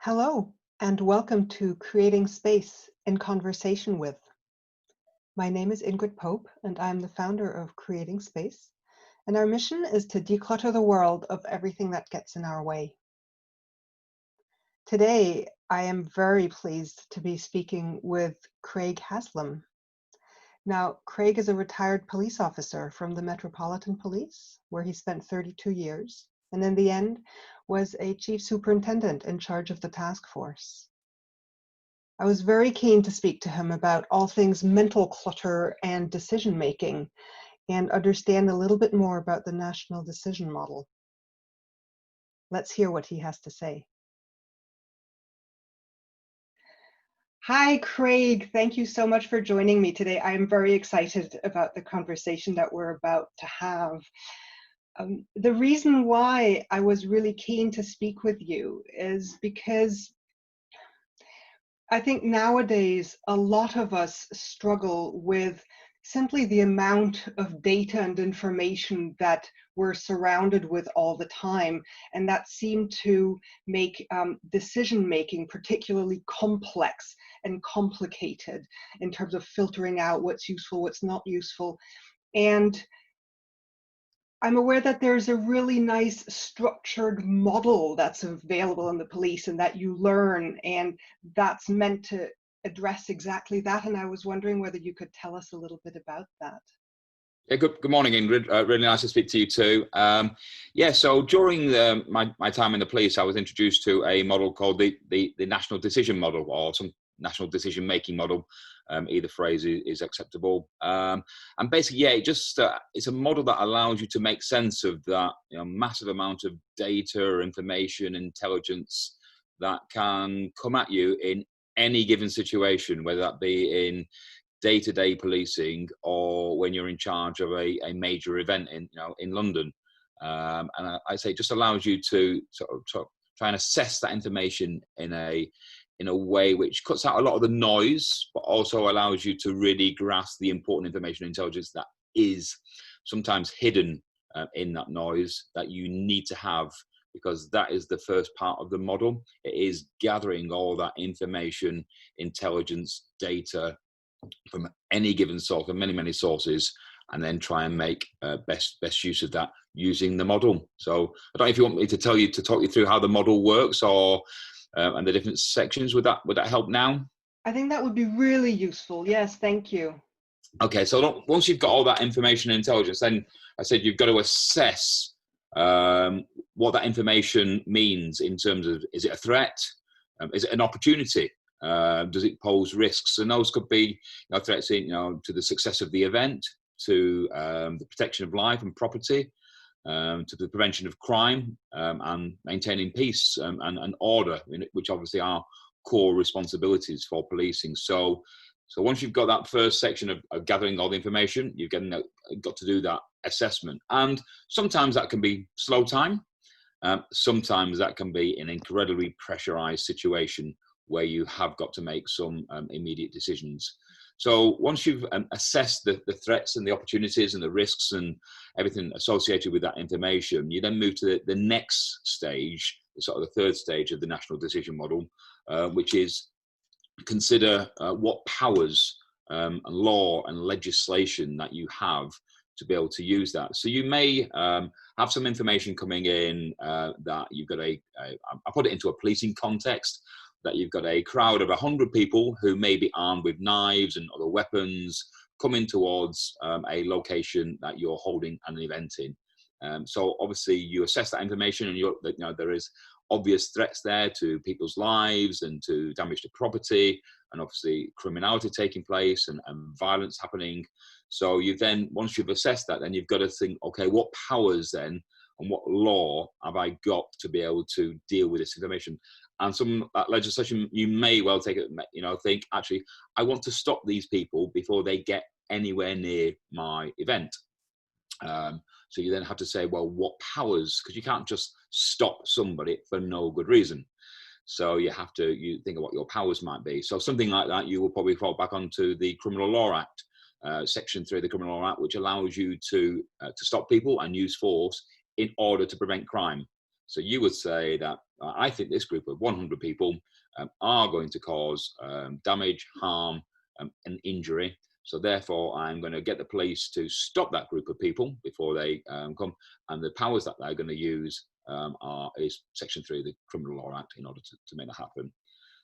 Hello, and welcome to Creating Space in Conversation with. My name is Ingrid Pope, and I'm the founder of Creating Space, and our mission is to declutter the world of everything that gets in our way. Today, I am very pleased to be speaking with Craig Haslam. Now, Craig is a retired police officer from the Metropolitan Police, where he spent 32 years, and in the end was a chief superintendent in charge of the Taskforce. I was very keen to speak to him about all things mental clutter and decision making and understand a little bit more about the national decision model. Let's hear what he has to say. Hi, Craig. Thank you so much for joining me today. I am very excited about the conversation that we're about to have. The reason why I was really keen to speak with you is because I think nowadays a lot of us struggle with simply the amount of data and information that we're surrounded with all the time, and that seem to make decision making particularly complex and complicated in terms of filtering out what's useful, what's not useful. And I'm aware that there's a really nice structured model that's available in the police and that you learn, and that's meant to address exactly that. And I was wondering whether you could tell us a little bit about that. Yeah, good morning, Ingrid. Really nice to speak to you too. So during my time in the police, I was introduced to a model called the National Decision Model, or some National Decision Making Model. Either phrase is acceptable. And basically, it's a model that allows you to make sense of that massive amount of data, information, intelligence that can come at you in any given situation, whether that be in day-to-day policing or when you're in charge of a major event in London. And I say it just allows you to try and assess that information in a way which cuts out a lot of the noise, but also allows you to really grasp the important information and intelligence that is sometimes hidden in that noise that you need to have, because that is the first part of the model. It is gathering all that information, intelligence, data from any given source, from many sources, and then try and make best use of that using the model. So I don't know if you want me to talk you through how the model works, or and the different sections. Would that help now? I think that would be really useful. Yes, thank you. Okay, so once you've got all that information and intelligence, then I said you've got to assess what that information means in terms of, is it a threat? Is it an opportunity? Does it pose risks? And those could be threats to the success of the event, to the protection of life and property, to the prevention of crime, and maintaining peace and order, which obviously are core responsibilities for policing. So once you've got that first section of gathering all the information, you've got to do that assessment. And sometimes that can be slow time. Sometimes that can be an incredibly pressurized situation where you have got to make some immediate decisions. So once you've assessed the threats and the opportunities and the risks and everything associated with that information, you then move to the next stage, sort of the third stage of the National Decision Model, which is consider what powers and law and legislation that you have to be able to use that. So you may have some information coming in that you've got I put it into a policing context, that you've got a crowd of 100 people who may be armed with knives and other weapons coming towards a location that you're holding an event in. So obviously you assess that information, and there is obvious threats there to people's lives and to damage to property, and obviously criminality taking place and violence happening. So once you've assessed that, then you've got to think, okay, what powers then and what law have I got to be able to deal with this information? And some legislation, you may well think, actually, I want to stop these people before they get anywhere near my event. So you then have to say, well, what powers? Because you can't just stop somebody for no good reason. So you think of what your powers might be. So something like that, you will probably fall back onto the Criminal Law Act, Section 3 of the Criminal Law Act, which allows you to stop people and use force in order to prevent crime. So you would say that I think this group of 100 people are going to cause damage, harm, and injury. So therefore, I'm going to get the police to stop that group of people before they come. And the powers that they're going to use is Section 3 of the Criminal Law Act in order to make that happen.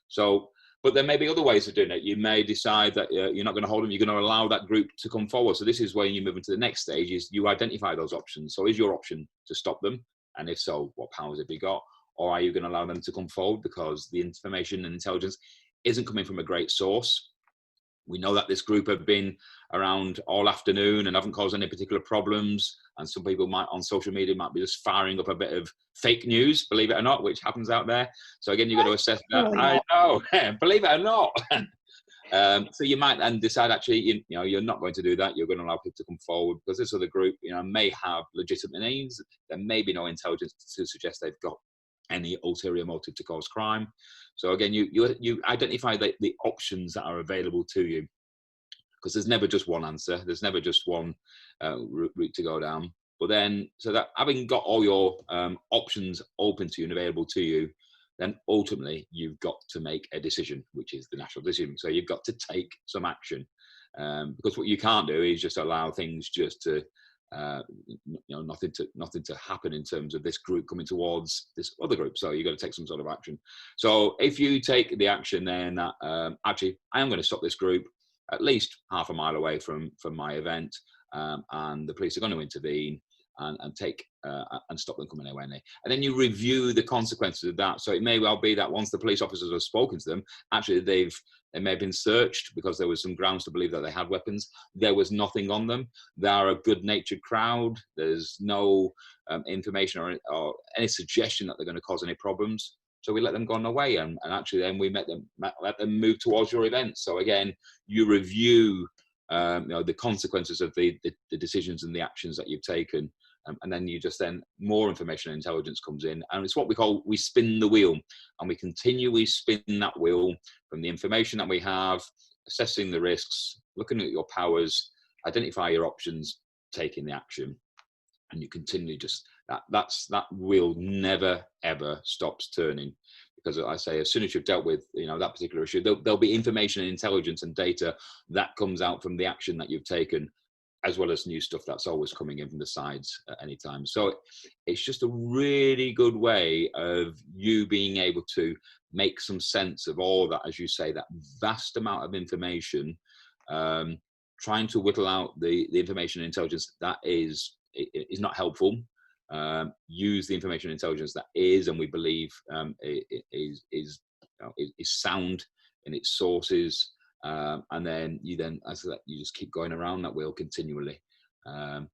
So, but there may be other ways of doing it. You may decide that you're not going to hold them. You're going to allow that group to come forward. So this is where you move into the next stage, is you identify those options. So is your option to stop them? And if so, what powers have you got? Or are you going to allow them to come forward because the information and intelligence isn't coming from a great source? We know that this group have been around all afternoon and haven't caused any particular problems. And some people might on social media might be just firing up a bit of fake news, believe it or not, which happens out there. So again, you've got to assess that. I know, believe it or not. So you might then decide actually, you're not going to do that. You're going to allow people to come forward because this other group, may have legitimate needs. There may be no intelligence to suggest they've got any ulterior motive to cause crime. So again, you identify the options that are available to you, because there's never just one answer. There's never just one route to go down. But then, so that having got all your options open to you and available to you, then ultimately you've got to make a decision, which is the national decision. So you've got to take some action, because what you can't do is just allow things just to nothing to happen in terms of this group coming towards this other group. So you've got to take some sort of action. So if you take the action then that actually I am going to stop this group at least half a mile away from my event, and the police are going to intervene and take and stop them coming anywhere near. And then you review the consequences of that. So it may well be that once the police officers have spoken to them, actually they may have been searched because there was some grounds to believe that they had weapons. There was nothing on them. They are a good-natured crowd. There's no information or any suggestion that they're going to cause any problems. So we let them go on their way, and actually then we let them move towards your event. So again, you review the consequences of the decisions and the actions that you've taken. And then more information and intelligence comes in, and it's what we spin the wheel, and we continually spin that wheel from the information that we have, assessing the risks, looking at your powers, identify your options, taking the action, and you continue that wheel never ever stops turning, because I say as soon as you've dealt with that particular issue, there'll be information and intelligence and data that comes out from the action that you've taken, as well as new stuff that's always coming in from the sides at any time. So it's just a really good way of you being able to make some sense of all that, as you say, that vast amount of information, trying to whittle out the information and intelligence that is not helpful. Use the information and intelligence that is, and we believe is sound in its sources. And then you just keep going around that wheel continually, and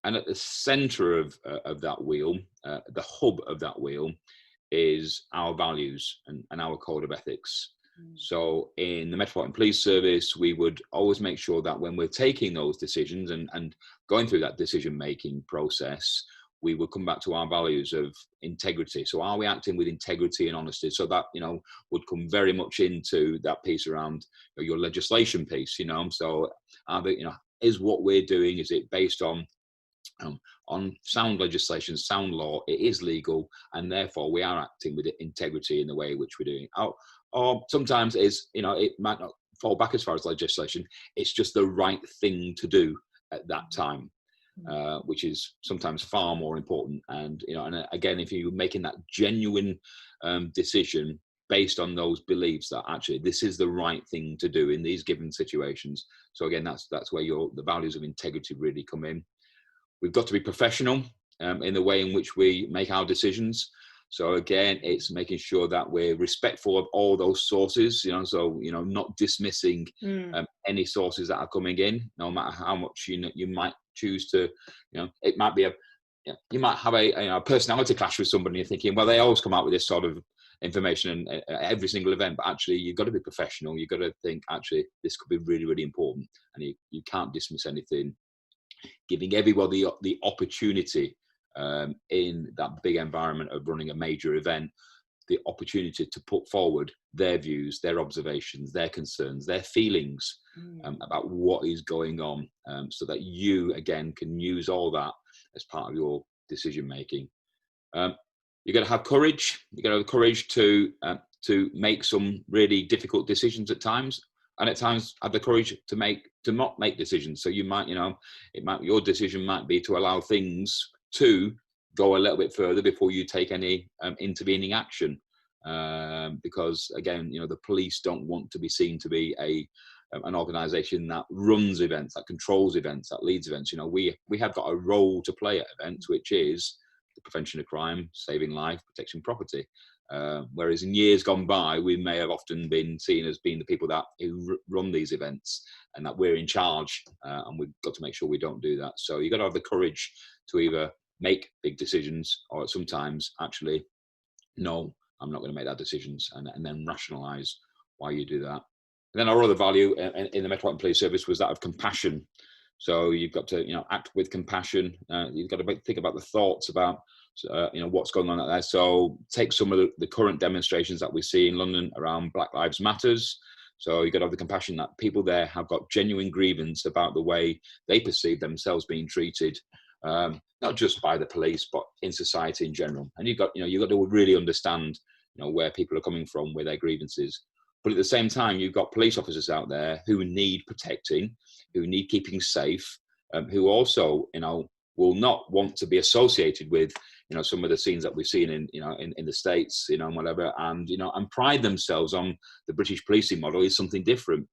at the center of that wheel, the hub of that wheel, is our values and our code of ethics. So in the Metropolitan Police Service, we would always make sure that when we're taking those decisions and going through that decision making process, we would come back to our values of integrity. So are we acting with integrity and honesty? So that, would come very much into that piece around your legislation piece, so is what we're doing, is it based on sound legislation, sound law? It is legal, and therefore we are acting with integrity in the way in which we're doing it. Or sometimes it might not fall back as far as legislation. It's just the right thing to do at that time. Which is sometimes far more important. And and again, if you're making that genuine decision based on those beliefs that actually this is the right thing to do in these given situations. So again, that's where the values of integrity really come in. We've got to be professional in the way in which we make our decisions. So again, it's making sure that we're respectful of all those sources, not dismissing any sources that are coming in, no matter how much you might choose to, it might be you might have a personality clash with somebody. You're thinking, well, they always come out with this sort of information at every single event, but actually you've got to be professional. You've got to think, actually, this could be really, really important, and you can't dismiss anything. Giving everybody the opportunity in that big environment of running a major event, the opportunity to put forward their views, their observations, their concerns, their feelings about what is going on, so that you, again, can use all that as part of your decision making. You got to have courage. You got to have courage to make some really difficult decisions at times, and at times have the courage to not make decisions. So you might, your decision might be to allow things to go a little bit further before you take any intervening action, because again, the police don't want to be seen to be an organisation that runs events, that controls events, that leads events. We have got a role to play at events, which is the prevention of crime, saving life, protecting property. Whereas in years gone by, we may have often been seen as being the people who run these events, and that we're in charge, and we've got to make sure we don't do that. So you've got to have the courage to either make big decisions, or sometimes actually, no, I'm not going to make that decisions, and then rationalise why you do that. And then our other value in the Metropolitan Police Service was that of compassion. So you've got to, act with compassion. You've got to think about the thoughts about, what's going on out there. So take some of the current demonstrations that we see in London around Black Lives Matters. So you've got to have the compassion that people there have got genuine grievance about the way they perceive themselves being treated, not just by the police, but in society in general. And you've got to really understand, where people are coming from with their grievances. But at the same time, you've got police officers out there who need protecting, who need keeping safe, who also, will not want to be associated with, some of the scenes that we've seen in the States, and whatever, and pride themselves on the British policing model is something different.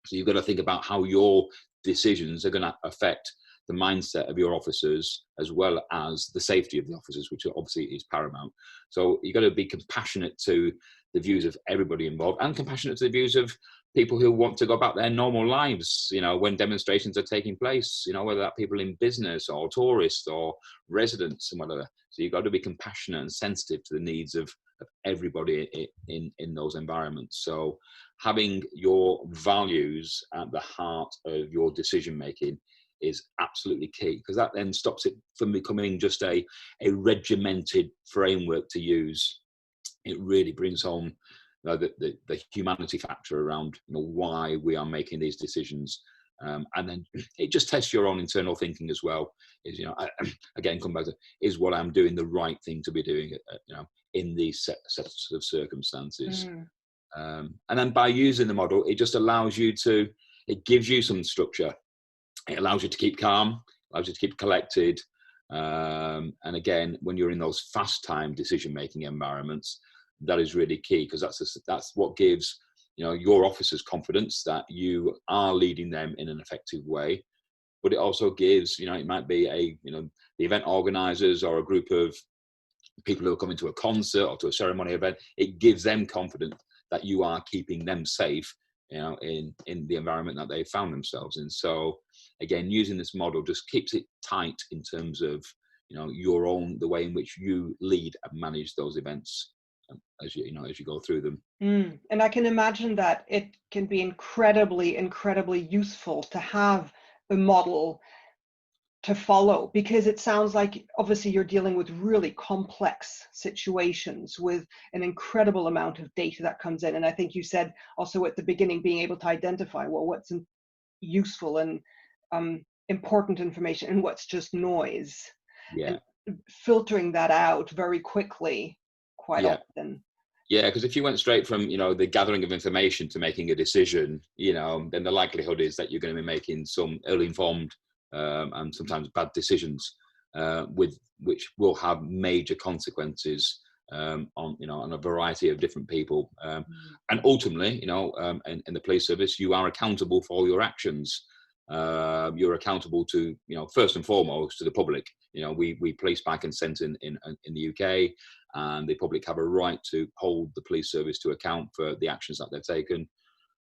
So you've got to think about how your decisions are going to affect the mindset of your officers, as well as the safety of the officers, which obviously is paramount. So you've got to be compassionate to the views of everybody involved, and compassionate to the views of people who want to go about their normal lives, when demonstrations are taking place, whether that people in business or tourists or residents and whatever. So you've got to be compassionate and sensitive to the needs of everybody in those environments. So having your values at the heart of your decision making is absolutely key, because that then stops it from becoming just a regimented framework to use. It really brings home the humanity factor around why we are making these decisions, and then it just tests your own internal thinking as well. Is again, come back to, is what I'm doing the right thing to be doing in these sets of circumstances. And then by using the model, it just allows you to, it gives you some structure. It allows you to keep calm, allows you to keep collected. And again, when you're in those fast time decision making environments, that is really key, because that's what gives your officers confidence that you are leading them in an effective way. But it also gives, it might be the event organizers or a group of people who are coming to a concert or to a ceremony event. It gives them confidence that you are keeping them safe, in the environment that they found themselves in. So again, using this model just keeps it tight in terms of the way in which you lead and manage those events as you go through them. And I can imagine that it can be incredibly useful to have a model to follow, because it sounds like obviously you're dealing with really complex situations with an incredible amount of data that comes in. And I think you said also at the beginning, being able to identify, well, what's useful and important information and what's just noise. Yeah. And filtering that out very quickly quite often. Yeah, because if you went straight from the gathering of information to making a decision, then the likelihood is that you're going to be making some ill-informed and sometimes bad decisions, which will have major consequences on a variety of different people. And ultimately, in the police service, you are accountable for all your actions. You're accountable to, first and foremost, to the public. We police by consent in the UK, and the public have a right to hold the police service to account for the actions that they've taken.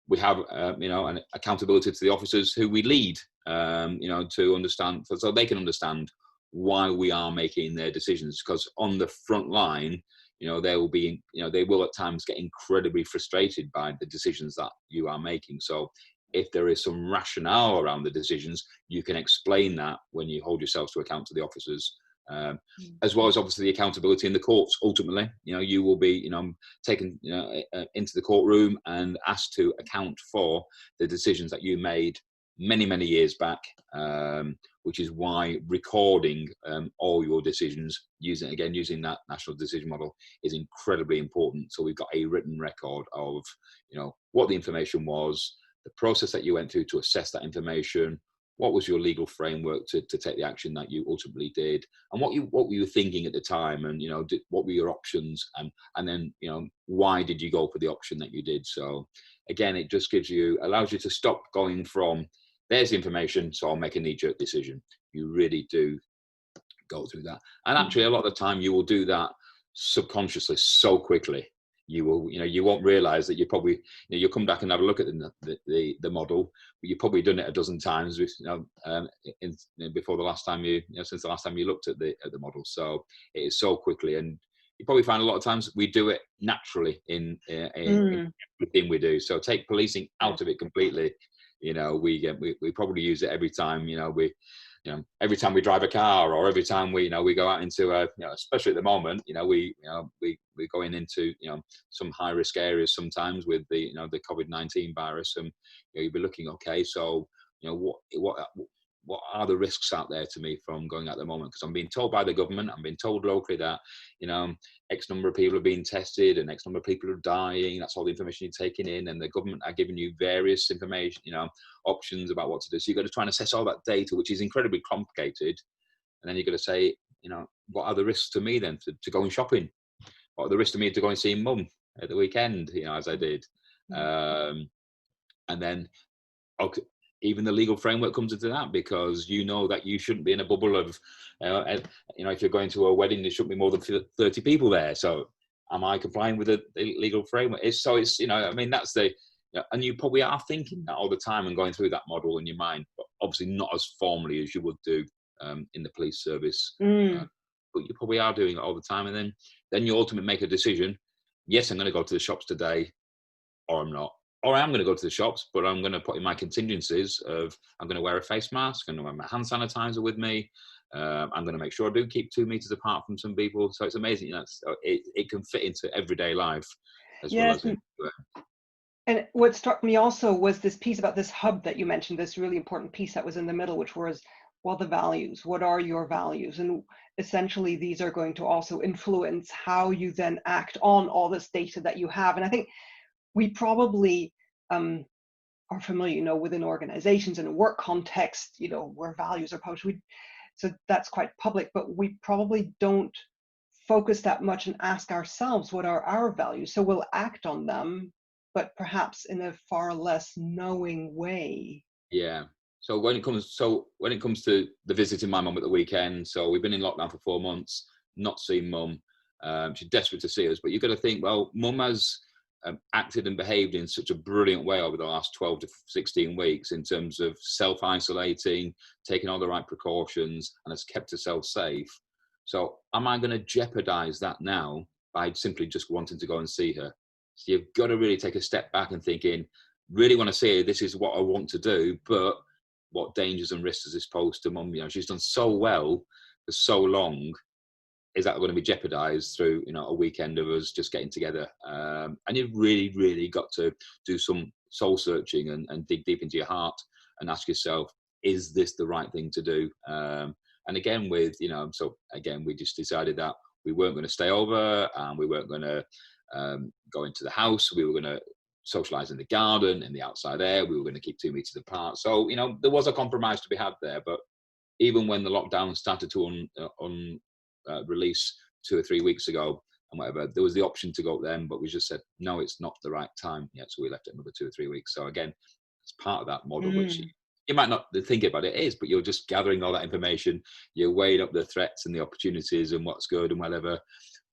We have, an accountability to the officers who we lead, to understand, so they can understand why we are making their decisions. Because on the front line, they will at times get incredibly frustrated by the decisions that you are making. So if there is some rationale around the decisions, you can explain that when you hold yourselves to account to the officers. As well as obviously the accountability in the courts. Ultimately, you will be, taken into the courtroom and asked to account for the decisions that you made many years back, which is why recording all your decisions, using that national decision model, is incredibly important. So we've got a written record of, what the information was, the process that you went through to assess that information, what was your legal framework to take the action that you ultimately did, and what were you thinking at the time, and what were your options, and then why did you go for the option that you did. So again, it just allows you to stop going from, there's the information, so I'll make a knee-jerk decision. You really do go through that, and actually a lot of the time you will do that subconsciously so quickly. You won't realize that you probably, you'll come back and have a look at the model, but you've probably done it a dozen times before the last time since the last time you looked at the model. So it is so quickly, and you probably find a lot of times we do it naturally in everything we do. So take policing out of it completely. We probably use it every time, every time we drive a car, or every time we go out into especially at the moment, we're going into some high risk areas sometimes with the COVID-19 virus, and you'll be looking, okay, so what are the risks out there to me from going out at the moment? Because I'm being told by the government, I'm being told locally that X number of people are being tested and X number of people are dying. That's all the information you're taking in, and the government are giving you various information, options about what to do. So you've got to try and assess all that data, which is incredibly complicated. And then you've got to say, what are the risks to me then to going shopping? What are the risks to me to go and see mum at the weekend, as I did? And then, okay, even the legal framework comes into that, because that you shouldn't be in a bubble of, if you're going to a wedding, there shouldn't be more than 30 people there. So am I complying with the legal framework? That's the, and you probably are thinking that all the time and going through that model in your mind, but obviously not as formally as you would do in the police service. But you probably are doing it all the time. And then you ultimately make a decision. Yes, I'm going to go to the shops today, or I'm not. Or I am going to go to the shops, but I'm going to put in my contingencies of, I'm going to wear a face mask, I'm going to have my hand sanitizer with me. I'm going to make sure I do keep 2 meters apart from some people. So it's amazing. It can fit into everyday life as well as in. And what struck me also was this piece about this hub that you mentioned, this really important piece that was in the middle, which was, well, the values. What are your values? And essentially, these are going to also influence how you then act on all this data that you have. And I think we probably are familiar, within organizations in a work context, where values are published. So that's quite public, but we probably don't focus that much and ask ourselves, what are our values? So we'll act on them, but perhaps in a far less knowing way. Yeah. So when it comes to the visiting my mum at the weekend, so we've been in lockdown for 4 months, not seen mum. She's desperate to see us, but you've got to think, well, mum has acted and behaved in such a brilliant way over the last 12 to 16 weeks in terms of self-isolating, taking all the right precautions, and has kept herself safe. So am I going to jeopardize that now by simply just wanting to go and see her? So you've got to really take a step back and thinking, really want to see her, this is what I want to do, but what dangers and risks does this pose to mum? She's done so well for so long. Is that going to be jeopardized through a weekend of us just getting together? And you've really, really got to do some soul searching and dig deep into your heart and ask yourself, is this the right thing to do? And again, we just decided that we weren't going to stay over, and we weren't going to go into the house. We were going to socialize in the garden, in the outside air. We were going to keep 2 meters apart. So there was a compromise to be had there. But even when the lockdown started to release 2 or 3 weeks ago and whatever, there was the option to go then, but we just said no, it's not the right time yet, so we left it another 2 or 3 weeks. So again, it's part of that model, which you might not think about it is, but you're just gathering all that information, you're weighing up the threats and the opportunities and what's good and whatever,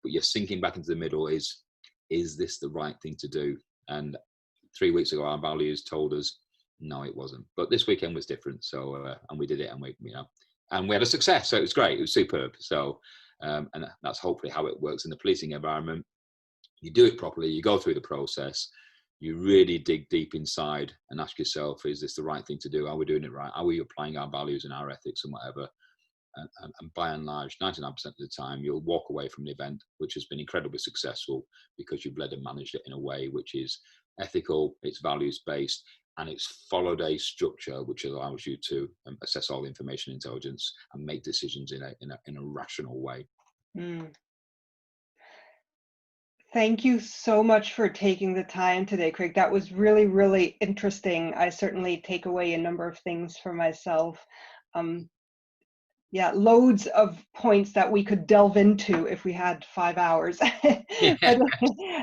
but you're sinking back into the middle. Is this the right thing to do? And 3 weeks ago our values told us no, it wasn't. But this weekend was different, so and we did it, and we had a success, so it was great, it was superb. So and that's hopefully how it works in the policing environment. You do it properly, you go through the process, you really dig deep inside and ask yourself, is this the right thing to do? Are we doing it right? Are we applying our values and our ethics and whatever? And by and large, 99% of the time, you'll walk away from the event, which has been incredibly successful because you've led and managed it in a way which is ethical, it's values-based, and it's followed a structure which allows you to assess all the information intelligence and make decisions in a rational way. Mm. Thank you so much for taking the time today, Craig. That was really, really interesting. I certainly take away a number of things for myself. Yeah, loads of points that we could delve into if we had 5 hours. Yeah. But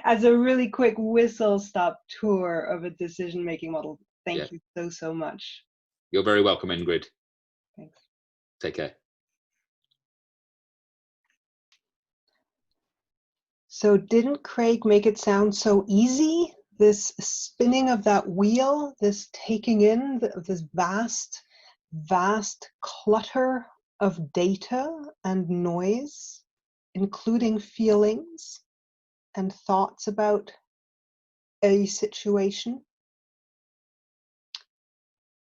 as a really quick whistle-stop tour of a decision-making model, Yeah. thank you so, so much. You're very welcome, Ingrid. Thanks. Take care. So didn't Craig make it sound so easy? This spinning of that wheel, this taking in this vast, vast clutter of data and noise, including feelings and thoughts about a situation.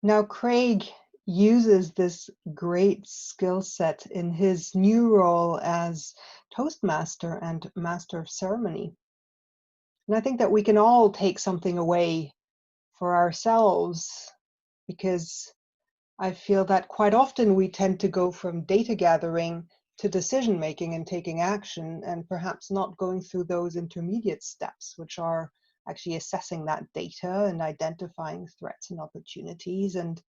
Now, Craig uses this great skill set in his new role as Toastmaster and Master of Ceremony. And I think that we can all take something away for ourselves, because I feel that quite often we tend to go from data gathering to decision making and taking action, and perhaps not going through those intermediate steps, which are actually assessing that data and identifying threats and opportunities, and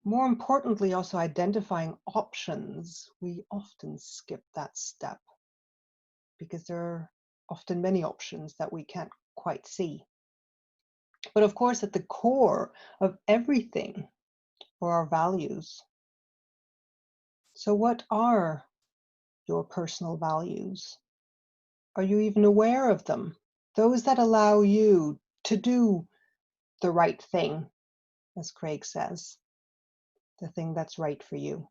more importantly, also identifying options. We often skip that step because there are often many options that we can't quite see. But of course, at the core of everything are our values. So what are your personal values? Are you even aware of them? Those that allow you to do the right thing, as Craig says, the thing that's right for you.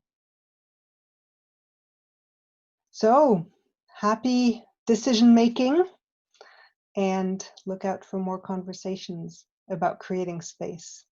So, happy decision making, and look out for more conversations about creating space.